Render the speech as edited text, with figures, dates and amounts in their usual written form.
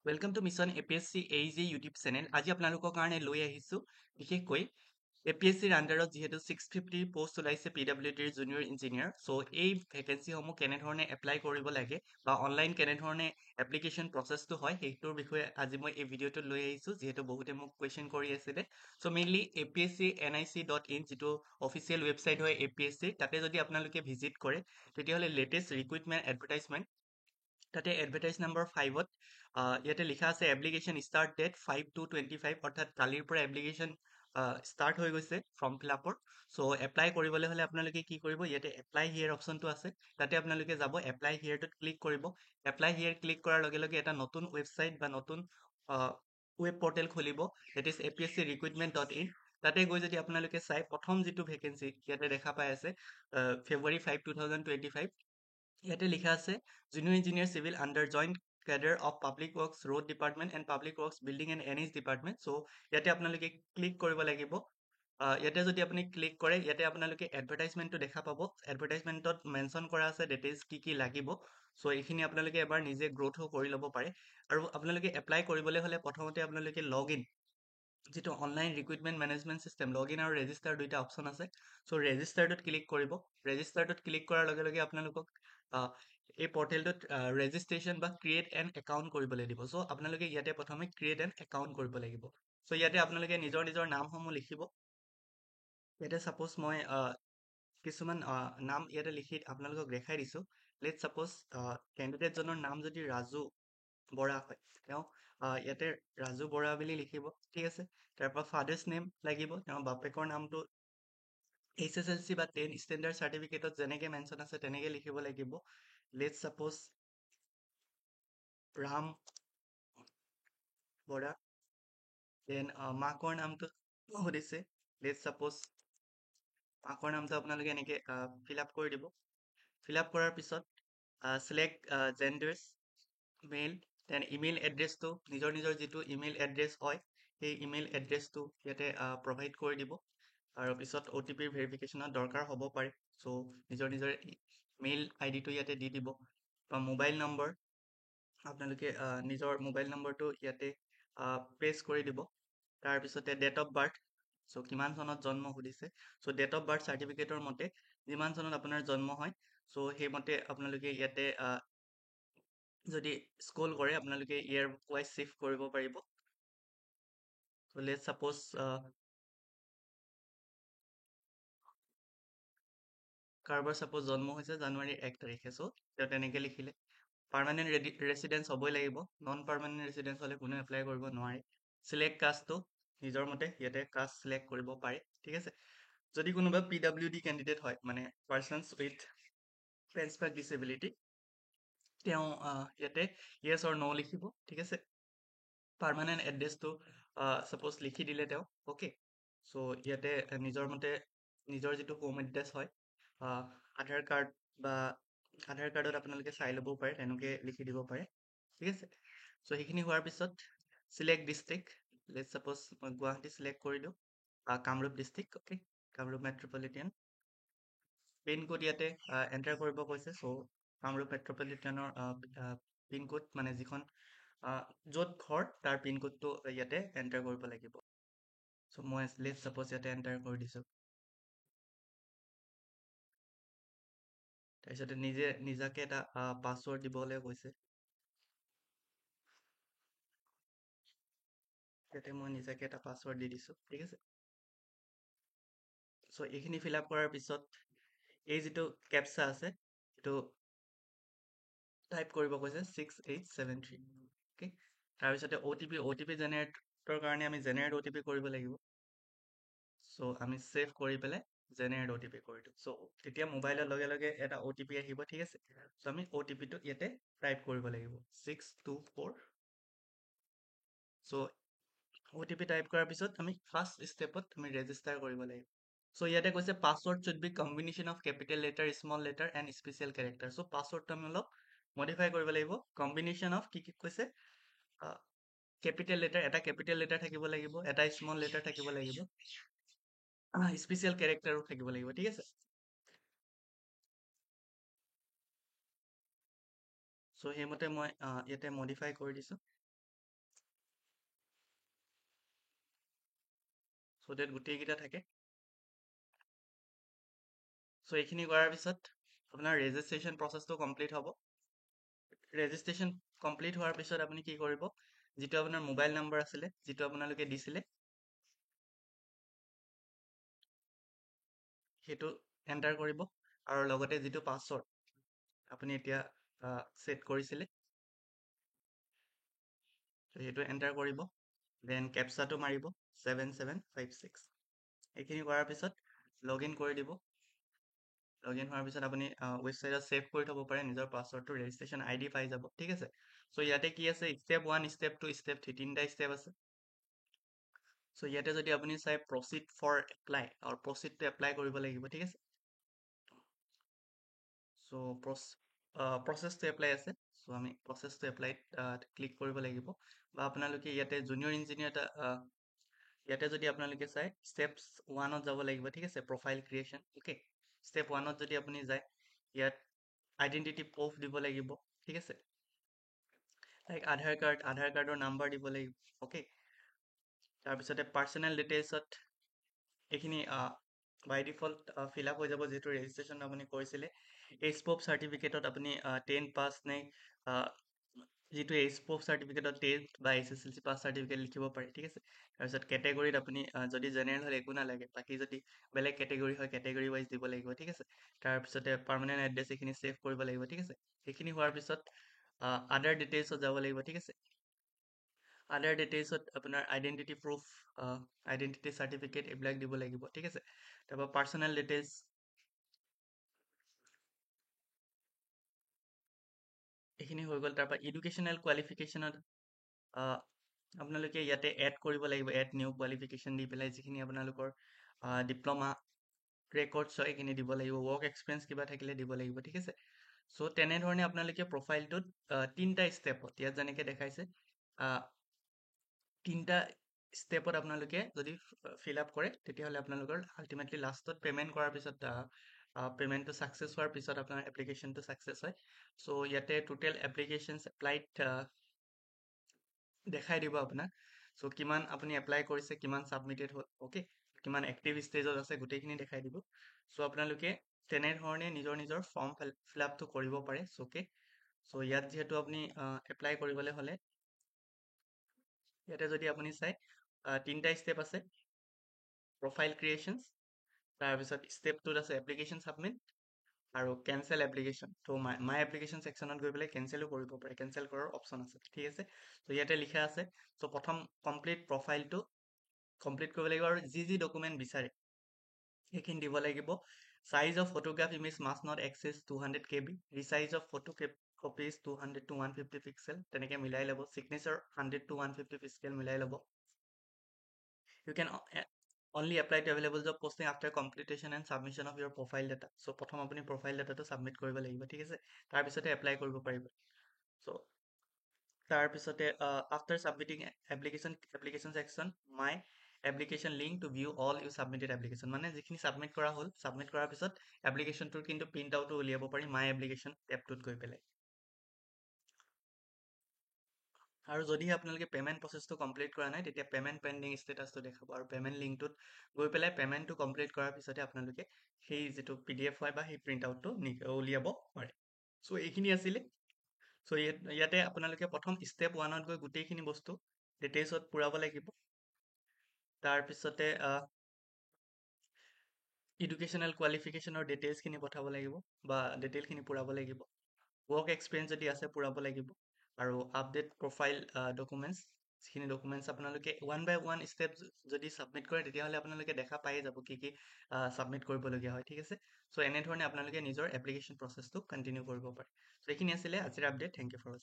Welcome to mission APSC AEG YouTube channel. আজি আপোনালোকৰ কাৰণে লৈ আহিছোঁ বিশেষকৈ APSCৰ আণ্ডাৰত যিহেতু 650 পোষ্ট ওলাইছে PWDৰ জুনিয়ৰ ইঞ্জিনিয়াৰ। চ' এই ভেকেঞ্চিসমূহ কেনেধৰণে এপ্লাই কৰিব লাগে বা অনলাইন কেনেধৰণে এপ্লিকেশ্যন প্ৰচেছটো হয় সেইটোৰ বিষয়ে আজি মই এই ভিডিঅ'টোত লৈ আহিছোঁ, যিহেতু বহুতে মোক কুৱেশ্যন কৰি আছিলে। চ' মেইনলি APSCNIC.in যিটো অফিচিয়েল ৱেবছাইট হয় APSCৰ, তাতে যদি আপোনালোকে ভিজিট কৰে তেতিয়াহ'লে লেটেষ্ট ৰিক্ৰুইটমেণ্ট এডভাৰটাইজমেণ্ট তাতে এডভাৰটাইজ নাম্বাৰ 5ত ইয়াতে লিখা আছে এপ্লিকেশ্যন ষ্টাৰ্ট ডেট 5/2/25, অৰ্থাৎ কালিৰ পৰা এপ্লিকেশ্যন ষ্টাৰ্ট হৈ গৈছে ফৰ্ম ফিল আপৰ। চ' এপ্লাই কৰিবলৈ হ'লে আপোনালোকে কি কৰিব, ইয়াতে এপ্লাই হিয়েৰ অপশ্যনটো আছে, তাতে আপোনালোকে যাব, এপ্লাই হিয়েৰটোত ক্লিক কৰিব। এপ্লাই হিয়েৰ ক্লিক কৰাৰ লগে লগে এটা নতুন ৱেবছাইট বা নতুন ৱেব পৰ্টেল খুলিব, ডেট ইজ APSCRecruitment.in। তাতে গৈ যদি আপোনালোকে চাই, প্ৰথম যিটো ভেকেঞ্চি ইয়াতে দেখা পাই আছে February 5, 2025, ইয়াতে লিখা আছে junior engineer civil under joint cadre of public works road department and public works building and NH department. So' ইয়াতে আপোনালোকে ক্লিক কৰিব লাগিব। ইয়াতে যদি আপুনি ক্লিক কৰে, ইয়াতে আপোনালোকে এডভাৰটাইজমেণ্টটো দেখা পাব। এডভাৰটাইজমেণ্টত মেনশ্যন কৰা আছে ডিটেইলছ কি লাগিব। চ' এইখিনি আপোনালোকে এবাৰ নিজে গ্ৰ'থো কৰি ল'ব পাৰে। আৰু আপোনালোকে এপ্লাই কৰিবলৈ হ'লে প্ৰথমতে আপোনালোকে লগ ইন, যিটো online recruitment management system, log in আৰু ৰেজিষ্টাৰ দুইটা অপশ্যন আছে। চ' ৰেজিষ্টাৰটোত ক্লিক কৰিব। ৰেজিষ্টাৰটোত ক্লিক কৰাৰ লগে লগে আপোনালোকক এই পৰ্টেলটোত ৰেজিষ্ট্ৰেশ্যন বা ক্ৰিয়েট এন একাউণ্ট কৰিবলৈ দিব। চ' আপোনালোকে ইয়াতে প্ৰথমে ক্ৰিয়েট এন একাউণ্ট কৰিব লাগিব। চ' ইয়াতে আপোনালোকে নিজৰ নিজৰ নামসমূহ লিখিব। ইয়াতে ছাপ'জ মই কিছুমান নাম ইয়াতে লিখি আপোনালোকক দেখাই দিছোঁ। লেট ছাপ'জ কেণ্ডিডেটজনৰ নাম যদি ৰাজু বৰা হয়, তেওঁ ইয়াতে ৰাজু বৰা বুলি লিখিব, ঠিক আছে। তাৰপৰা ফাদাৰ্ছ নেম লাগিব, তেওঁৰ বাপেকৰ নামটো HSLC বা 10 ষ্টেণ্ডাৰ্ড চাৰ্টিফিকেটত যেনেকে মেনশ্যন আছে তেনেকে লিখিব লাগিব। Let suppose Ram Bora. Then মাকৰ নামটো সুধিছে, লেট ছাপ'জ মাকৰ নামটো আপোনালোকে এনেকে ফিল আপ কৰি দিব। ফিল আপ কৰাৰ পিছত চিলেক্ট জেণ্ডাৰ্ছ মেইল, দেন ইমেইল এড্ৰেছটো নিজৰ নিজৰ যিটো ইমেইল এড্ৰেছ হয় সেই ইমেইল এড্ৰেছটো ইয়াতে প্ৰভাইড কৰি দিব। আৰু পিছত OTPৰ ভেৰিফিকেশ্যনত দৰকাৰ হ'ব পাৰে। চ' নিজৰ নিজৰ মেইল আইডিটো ইয়াতে দি দিব। বা মোবাইল নম্বৰ আপোনালোকে নিজৰ মোবাইল নম্বৰটো ইয়াতে প্ৰেছ কৰি দিব। তাৰপিছতে ডেট অফ বাৰ্থ, চ' কিমান চনত জন্ম সুধিছে। চ' ডেট অফ বাৰ্থ চাৰ্টিফিকেটৰ মতে যিমান চনত আপোনাৰ জন্ম হয়, চ' সেইমতে আপোনালোকে ইয়াতে যদি স্কুল কৰে আপোনালোকে ইয়েৰ ৱাইজ চিফ্ট কৰিব পাৰিব। চ' লেট ছাপ'জ কাৰোবাৰ ছাপ'জ জন্ম হৈছে জানুৱাৰী 1 তাৰিখে, চ' তেওঁ তেনেকে লিখিলে। পাৰ্মানেণ্ট ৰেচিডেঞ্চ হ'বই লাগিব, নন পাৰ্মানেণ্ট ৰেচিডেঞ্চ হ'লে কোনো এপ্লাই কৰিব নোৱাৰে। চিলেক্ট কাষ্টটো নিজৰ মতে ইয়াতে কাষ্ট চিলেক্ট কৰিব পাৰে, ঠিক আছে। যদি কোনোবা PWD কেণ্ডিডেট হয়, মানে পাৰ্চনছ উইথ ট্ৰেন্সফাৰ ডিচেবিলিটি, তেওঁ ইয়াতে য়েছ অৰ ন' লিখিব, ঠিক আছে। পাৰ্মানেণ্ট এড্ৰেছটো ছাপ'জ লিখি দিলে তেওঁ, অ'কে। চ' ইয়াতে নিজৰ মতে নিজৰ যিটো হোম এড্ৰেছ হয়, আধাৰ কাৰ্ড বা আধাৰ কাৰ্ডত আপোনালোকে চাই ল'বও পাৰে, তেনেকৈ লিখি দিব পাৰে, ঠিক আছে। চ' সেইখিনি হোৱাৰ পিছত চিলেক্ট ডিষ্ট্ৰিক্ট, লেট ছাপ'জ মই গুৱাহাটী চিলেক্ট কৰিলোঁ, Kamrup district, okay, Kamrup metropolitan. Pincode ইয়াতে এণ্টাৰ কৰিব কৈছে। চ' কামৰূপ মেট্ৰপলিটিয়ানৰ পিনক'ড মানে যিখন য'ত ঘৰ তাৰ পিনক'ডটো ইয়াতে এণ্টাৰ কৰিব লাগিব। চ' মই লেট ছাপ'জ ইয়াতে এণ্টাৰ কৰি দিছোঁ। তাৰপিছতে নিজাকে এটা পাছৱৰ্ড দিবলৈ কৈছে। ইয়াতে মই নিজাকে এটা পাছৱৰ্ড দি দিছোঁ, ঠিক আছে। চ' এইখিনি ফিল আপ কৰাৰ পিছত এই যিটো কেপচা আছে সেইটো টাইপ কৰিব কৈছে 6873, অ'কে। তাৰপিছতে OTP জেনেৰেটৰ কাৰণে আমি জেনেৰেট OTP কৰিব লাগিব। চ' আমি ছেভ কৰি পেলাই জেনেৰেট OTP কৰি দিওঁ। চ' তেতিয়া মোবাইলৰ লগে লগে এটা OTP আহিব, ঠিক আছে। চ' আমি OTPটো ইয়াতে টাইপ কৰিব লাগিব 624। চ' OTP টাইপ কৰাৰ পিছত আমি ফাৰ্ষ্ট ষ্টেপত আমি ৰেজিষ্টাৰ কৰিব লাগিব। চ' ইয়াতে কৈছে password should be combination of capital letter, small letter and special character. So' পাছৱৰ্ডটো আমি অলপ মডিফাই কৰিব লাগিব। কম্বিনেশ্যন অফ কি কৈছে, কেপিটেল লেটাৰ, এটা কেপিটেল লেটাৰ থাকিব লাগিব, এটা স্মল লেটাৰ থাকিব লাগিব, স্পেচিয়েল কেৰেক্টাৰো থাকিব লাগিব, ঠিক আছে। চ' সেইমতে মই ইয়াতে মডিফাই কৰি দিছোঁ। চ' তাত গোটেইকেইটা থাকে। চ' এইখিনি কৰাৰ পিছত আপোনাৰ ৰেজিষ্ট্ৰেশ্যন প্ৰচেছটো কমপ্লিট হ'ব। ৰেজিষ্ট্ৰেশ্যন কমপ্লিট হোৱাৰ পিছত আপুনি কি কৰিব, যিটো আপোনাৰ মোবাইল নাম্বাৰ আছিলে, যিটো আপোনালোকে দিছিলে, সেইটো এণ্টাৰ কৰিব, আৰু লগতে যিটো পাছৱৰ্ড আপুনি এতিয়া ছেট কৰিছিলে সেইটো এণ্টাৰ কৰিব। দেন কেপচাটো মাৰিব 7756। এইখিনি কৰাৰ পিছত লগ ইন কৰি দিব। লগ ইন হোৱাৰ পিছত আপুনি ৱেবছাইটত ছেভ কৰি থ'ব পাৰে নিজৰ পাছৱৰ্ডটো, ৰেজিষ্ট্ৰেশ্যন ID পাই যাব, ঠিক আছে। চ' ইয়াতে কি আছে, ষ্টেপ 1, ষ্টেপ 2, ষ্টেপ 3, তিনিটা ষ্টেপ আছে। চ' ইয়াতে যদি আপুনি চাই প্ৰচিড ফৰ এপ্লাই, আৰু প্ৰচিডটো এপ্লাই কৰিব লাগিব, ঠিক আছে। চ' প্ৰচেছটো এপ্লাই আছে, চ' আমি প্ৰচেছটো এপ্লাইত ক্লিক কৰিব লাগিব। বা আপোনালোকে ইয়াতে জুনিয়ৰ ইঞ্জিনিয়াৰ এটা ইয়াতে যদি আপোনালোকে চাই ষ্টেপছ 1ত যাব লাগিব, ঠিক আছে, প্ৰফাইল ক্ৰিয়েশ্যন, অ'কে। ষ্টেপ 1ত যদি আপুনি যায়, ইয়াত আইডেণ্টিটি প্ৰুফ দিব লাগিব, ঠিক আছে, লাইক আধাৰ কাৰ্ডৰ নাম্বাৰ দিব লাগিব, অ'কে। তাৰপিছতে পাৰ্চনেল ডিটেইলছত এইখিনি বাই ডিফল্ট ফিল আপ হৈ যাব, যিহেতু ৰেজিষ্ট্ৰেশ্যন আপুনি কৰিছিলে। এইচ প্ৰুফ চাৰ্টিফিকেটত আপুনি 10 পাছ নে যিটো এইচ প্ৰুফ চাৰ্টিফিকেটত 10 বা SSLC পাছ চাৰ্টিফিকেট লিখিব পাৰে, ঠিক আছে। তাৰপিছত কেটেগৰীত আপুনি যদি জেনেৰেল হ'লে একো নালাগে, বাকী যদি বেলেগ কেটেগৰী হয় কেটেগৰী ৱাইজ দিব লাগিব, ঠিক আছে। তাৰপিছতে পাৰ্মানেণ্ট এড্ৰেছ এইখিনি ছেভ কৰিব লাগিব, ঠিক আছে। সেইখিনি হোৱাৰ পিছত আদাৰ ডিটেইলছত যাব লাগিব, ঠিক আছে। আদাৰ ডিটেইলছত আপোনাৰ আইডেণ্টিটি প্ৰুফ, আইডেণ্টিটি চাৰ্টিফিকেট এইবিলাক দিব লাগিব, ঠিক আছে। তাৰপৰা পাৰ্চনেল ডিটেইলছ এইখিনি হৈ গ'ল। তাৰপৰা এডুকেশ্যনেল কোৱালিফিকেশ্যনত আপোনালোকে ইয়াতে এড কৰিব লাগিব, এড নিউ কোৱালিফিকেশ্যন দি পেলাই যিখিনি আপোনালোকৰ ডিপ্ল'মা ৰেকৰ্ডছ হয় এইখিনি দিব লাগিব, ৱৰ্ক এক্সপিৰিয়েঞ্চ কিবা থাকিলে দিব লাগিব, ঠিক আছে। চ' তেনেধৰণে আপোনালোকে প্ৰফাইলটোত 3টা ষ্টেপত, ইয়াত যেনেকৈ দেখাইছে 3টা ষ্টেপত আপোনালোকে যদি ফিল আপ কৰে, তেতিয়াহ'লে আপোনালোকৰ আল্টিমেটলি লাষ্টত পে'মেণ্ট কৰাৰ পিছত পে'মেণ্টটো ছাকচেছ হোৱাৰ পিছত আপোনাৰ এপ্লিকেশ্যনটো ছাকচেছ হয়। চ' ইয়াতে টোটেল এপ্লিকেশ্যনছ এপ্লাইড দেখাই দিব আপোনাক। চ' কিমান আপুনি এপ্লাই কৰিছে, কিমান ছাবমিটেড হ'ল, অ'কে, কিমান এক্টিভ ষ্টেজত আছে, গোটেইখিনি দেখাই দিব। চ' আপোনালোকে তেনেধৰণে নিজৰ ফৰ্ম ফিল আপটো কৰিব পাৰে, অ'কে। চ' ইয়াত যিহেতু আপুনি এপ্লাই কৰিবলৈ হ'লে ইয়াতে যদি আপুনি চাই 3টা ষ্টেপ আছে, প্ৰফাইল ক্ৰিয়েশ্যনছ, তাৰপিছত ষ্টেপ 2ত আছে এপ্লিকেশ্যন ছাবমিট আৰু কেনচেল এপ্লিকেশ্যন। ত' মাই এপ্লিকেশ্যন ছেকশ্যনত গৈ পেলাই কেনচেলো কৰিব পাৰে, কেনচেল কৰাৰ অপশ্যন আছে, ঠিক আছে। ত' ইয়াতে লিখা আছে, চ' প্ৰথম কমপ্লিট প্ৰফাইলটো কমপ্লিট কৰিব লাগিব, আৰু যি ডকুমেণ্ট বিচাৰে সেইখিনি দিব লাগিব। Size of photograph image must not exceed 200 KB, resize of photo copies 200 to 150 pixel, তেনেকৈ মিলাই ল'ব। চিগনেচাৰ 100 to 150 পিক্সেল মিলাই ল'ব। You can only apply to available job posting after completion and submission of your profile data. So' প্ৰথম আপুনি profile ডাটাটো submit কৰিব লাগিব, ঠিক আছে, তাৰপিছতে এপ্লাই কৰিব পাৰিব। চ' তাৰপিছতে after submitting application section, my application link to view all you submitted application, মানে যিখিনি ছাবমিট কৰা হ'ল, ছাবমিট কৰাৰ পিছত এপ্লিকেশ্যনটোৰ কিন্তু প্ৰিণ্ট আউটো উলিয়াব পাৰি মাই এপ্লিকেশ্যন এপটোত গৈ পেলাই। আৰু যদিহে আপোনালোকে পে'মেণ্ট প্ৰচেছটো কমপ্লিট কৰা নাই, তেতিয়া পে'মেণ্ট পেণ্ডিং ষ্টেটাছটো দেখাব, আৰু পে'মেণ্ট লিংকটোত গৈ পেলাই পে'মেণ্টটো কমপ্লিট কৰাৰ পিছতে আপোনালোকে সেই যিটো PDF হয় বা সেই প্ৰিণ্ট আউটটো উলিয়াব পাৰে। চ' এইখিনি আছিলে। চ' ইয়াতে আপোনালোকে প্ৰথম ষ্টেপ 1ত গৈ গোটেইখিনি বস্তু ডিটেইলছত পূৰাব লাগিব। তাৰপিছতে এডুকেশ্যনেল কোৱালিফিকেশ্যনৰ ডিটেইলছখিনি পঠাব লাগিব, বা ডিটেইলখিনি পূৰাব লাগিব। ৱৰ্ক এক্সপিৰিয়েঞ্চ যদি আছে পূৰাব লাগিব, আৰু আপডেট প্ৰফাইল ডকুমেণ্টছ, যিখিনি ডকুমেণ্টছ আপোনালোকে 1 by 1 ষ্টেপ যদি ছাবমিট কৰে, তেতিয়াহ'লে আপোনালোকে দেখা পায়ে যাব কি ছাবমিট কৰিবলগীয়া হয়, ঠিক আছে। চ' এনেধৰণে আপোনালোকে নিজৰ এপ্লিকেশ্যন প্ৰচেছটো কণ্টিনিউ কৰিব পাৰে। চ' এইখিনি আছিলে আজিৰ আপডেট। থেংক ইউ ফৰ ৱাচিং।